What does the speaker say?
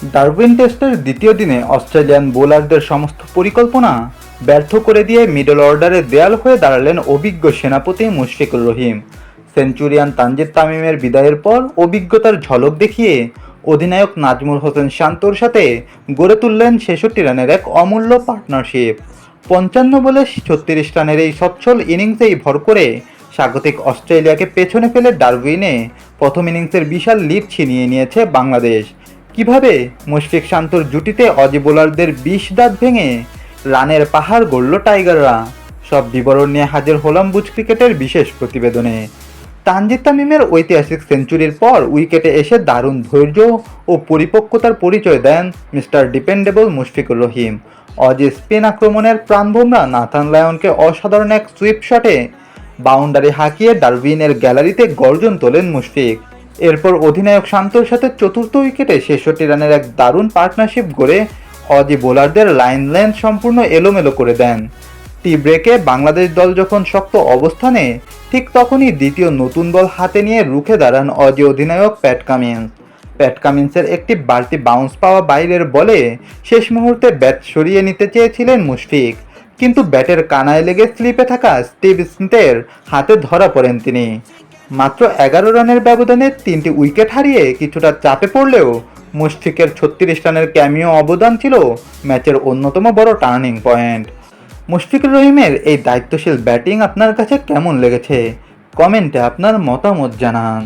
Darwin টেস্টের দ্বিতীয় দিনে অস্ট্রেলিয়ান বোলারদের সমস্ত পরিকল্পনা ব্যর্থ করে দিয়ে মিডল অর্ডারে দেয়াল হয়ে দাঁড়ালেন অভিজ্ঞ সেনাপতি মুশফিকুর রহিম। সেঞ্চুরিয়ান তানজিদ তামিমের বিদায়ের পর অভিজ্ঞতার ঝলক দেখিয়ে অধিনায়ক নাজমুল হোসেন শান্তর সাথে গড়ে তুললেন ৬৬ রানের এক অমূল্য পার্টনারশিপ। ৫৫ বলে ৩৬ রানের এই সচ্ছল ইনিংসেই ভর করে স্বাগতিক অস্ট্রেলিয়াকে পেছনে ফেলে ডারউইনে প্রথম ইনিংসের বিশাল লিড ছিনিয়ে নিয়েছে বাংলাদেশ। কিভাবে মুশফিক শান্তর জুটিতে অজি বোলারদের ২০ দাঁত ভেঙে রানের পাহাড় গড়ল টাইগাররা, সব বিবরণ নিয়ে হাজির হলাম বুজ ক্রিকেটের বিশেষ প্রতিবেদনে। তানজিদ তামিমের ঐতিহাসিক সেঞ্চুরির পর উইকেটে এসে দারুণ ধৈর্য ও পরিপক্কতার পরিচয় দেন mister dependable Mushfiqur Rahim. Aussie spin আক্রমণের প্রাণভোমরা নাথান লায়নকে অসাধারণ এক সুইপ শটে বাউন্ডারি হাঁকিয়ে ডারউইনের গ্যালারিতে গর্জন তোলেন মুশফিক। এরপর অধিনায়ক শান্তর সাথে চতুর্থ উইকেটে ৬৬ রানের এক দারুণ পার্টনারশিপ গড়ে অজি বোলারদের লাইন লেন্থ সম্পূর্ণ এলোমেলো করে দেন। টি ব্রেকে বাংলাদেশ দল যখন শক্ত অবস্থানে, ঠিক তখনই দ্বিতীয় নতুন বল হাতে নিয়ে রুখে দাঁড়ান অজি অধিনায়ক প্যাট কামিন্সের একটি বাড়তি বাউন্স পাওয়া বাইরের বলে শেষ মুহূর্তে ব্যাট সরিয়ে নিতে চেয়েছিলেন মুশফিক, কিন্তু ব্যাটের কানায় লেগে স্লিপে থাকা স্টিভ স্মিথের হাতে ধরা পড়েন তিনি। মাত্র ১১ রানের ব্যবধানে ৩টি উইকেট হারিয়ে কিছুটা চাপে পড়লেও মুশফিকের ৩৬ রানের ক্যামিও অবদান ছিল ম্যাচের অন্যতম বড় টার্নিং পয়েন্ট। মুশফিকুর রহিমের এই দায়িত্বশীল ব্যাটিং আপনার কাছে কেমন লেগেছে? কমেন্টে আপনার মতামত জানান।